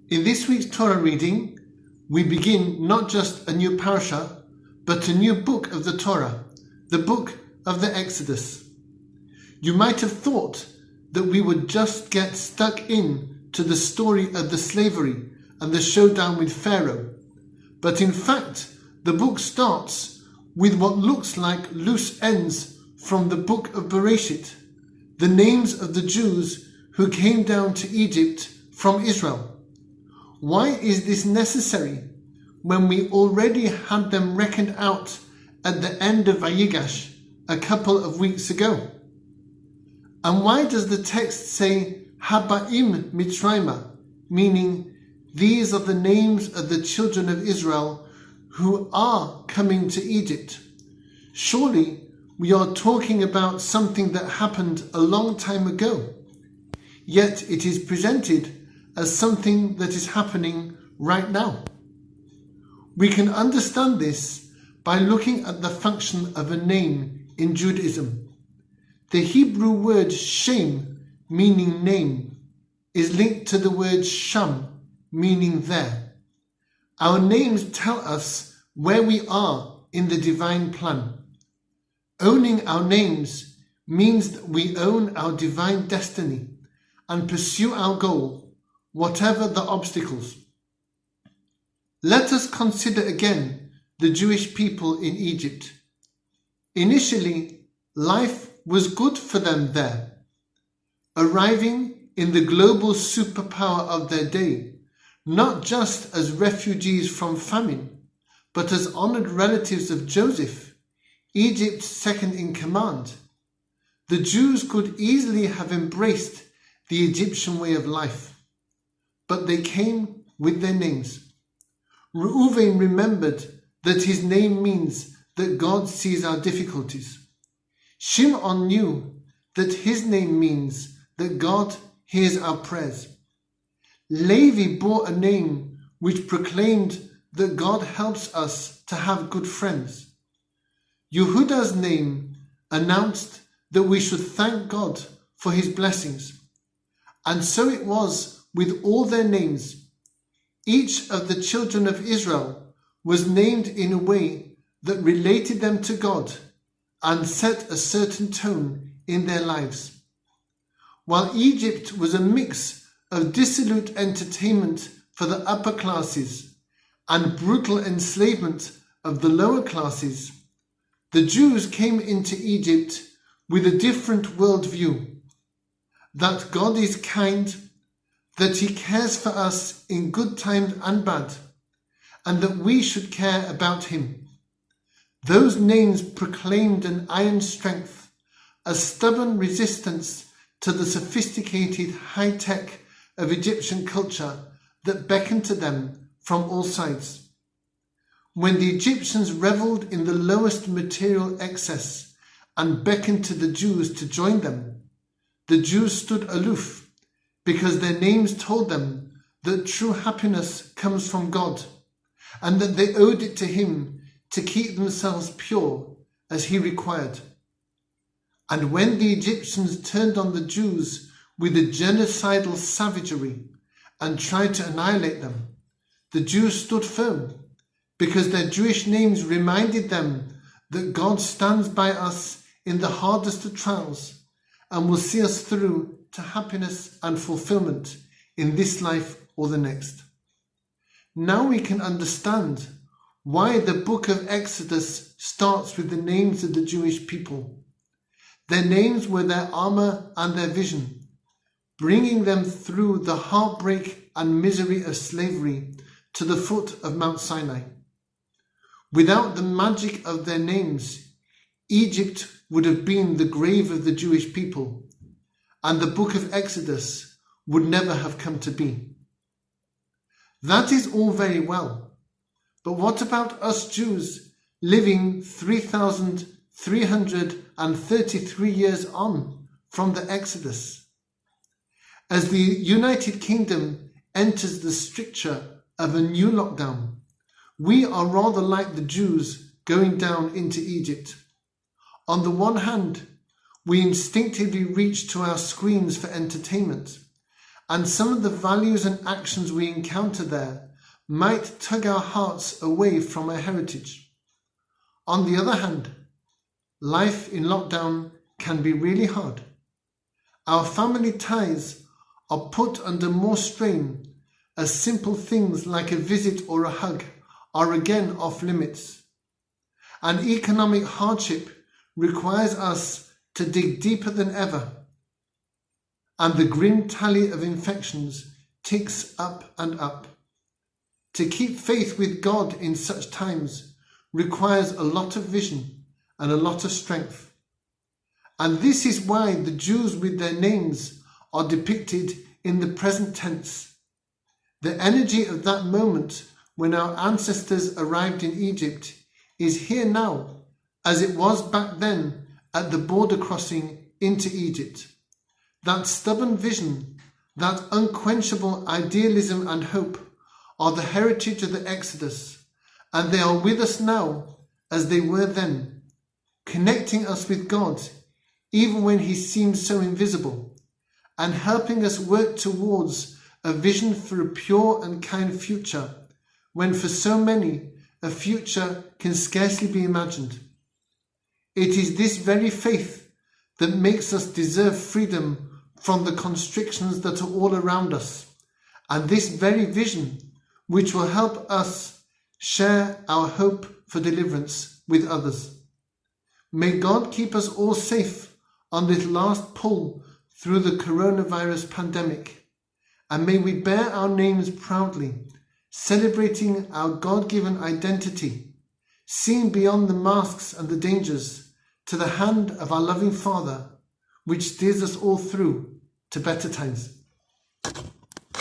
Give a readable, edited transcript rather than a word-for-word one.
In this week's Torah reading, we begin not just a new parasha, but a new book of the Torah, the book of the Exodus. You might have thought that we would just get stuck in to the story of the slavery and the showdown with Pharaoh, but in fact, the book starts with what looks like loose ends from the book of Bereshit, the names of the Jews who came down to Egypt from Israel. Why is this necessary when we already had them reckoned out at the end of Vayigash a couple of weeks ago? And why does the text say Haba'im Mitzrayma, meaning these are the names of the children of Israel who are coming to Egypt? Surely we are talking about something that happened a long time ago, yet it is presented as something that is happening right now. We can understand this by looking at the function of a name in Judaism. The Hebrew word Shem, meaning name, is linked to the word Sham, meaning there. Our names tell us where we are in the divine plan. Owning our names means that we own our divine destiny and pursue our goal, whatever the obstacles. Let us consider again the Jewish people in Egypt. Initially, life was good for them there. Arriving in the global superpower of their day, not just as refugees from famine, but as honored relatives of Joseph, Egypt's second in command, the Jews could easily have embraced the Egyptian way of life. But they came with their names. Reuven remembered that his name means that God sees our difficulties. Shimon knew that his name means that God hears our prayers. Levi bore a name which proclaimed that God helps us to have good friends. Yehuda's name announced that we should thank God for his blessings. And so it was with all their names. Each of the children of Israel was named in a way that related them to God and set a certain tone in their lives. While Egypt was a mix of dissolute entertainment for the upper classes and brutal enslavement of the lower classes, the Jews came into Egypt with a different worldview, that God is kind, that he cares for us in good times and bad, and that we should care about him. Those names proclaimed an iron strength, a stubborn resistance to the sophisticated high-tech of Egyptian culture that beckoned to them from all sides. When the Egyptians reveled in the lowest material excess and beckoned to the Jews to join them, the Jews stood aloof, because their names told them that true happiness comes from God and that they owed it to him to keep themselves pure as he required. And when the Egyptians turned on the Jews with a genocidal savagery and tried to annihilate them, the Jews stood firm because their Jewish names reminded them that God stands by us in the hardest of trials and will see us through to happiness and fulfillment in this life or the next. Now we can understand why the book of Exodus starts with the names of the Jewish people. Their names were their armor and their vision, bringing them through the heartbreak and misery of slavery to the foot of Mount Sinai. Without the magic of their names, Egypt would have been the grave of the Jewish people, and the book of Exodus would never have come to be. That is all very well, but what about us Jews living 3,333 years on from the Exodus? As the United Kingdom enters the stricture of a new lockdown, we are rather like the Jews going down into Egypt. On the one hand, we instinctively reach to our screens for entertainment, and some of the values and actions we encounter there might tug our hearts away from our heritage. On the other hand, life in lockdown can be really hard. Our family ties are put under more strain as simple things like a visit or a hug are again off limits. And economic hardship requires us to dig deeper than ever, and the grim tally of infections ticks up and up. To keep faith with God in such times requires a lot of vision and a lot of strength. And this is why the Jews with their names are depicted in the present tense. The energy of that moment when our ancestors arrived in Egypt is here now, as it was back then at the border crossing into Egypt. That stubborn vision, that unquenchable idealism and hope are the heritage of the Exodus, and they are with us now as they were then, connecting us with God even when He seems so invisible, and helping us work towards a vision for a pure and kind future, when for so many a future can scarcely be imagined. It is this very faith that makes us deserve freedom from the constrictions that are all around us, and this very vision which will help us share our hope for deliverance with others. May God keep us all safe on this last pull through the coronavirus pandemic, and may we bear our names proudly, celebrating our God-given identity, seeing beyond the masks and the dangers to the hand of our loving Father, which steers us all through to better times.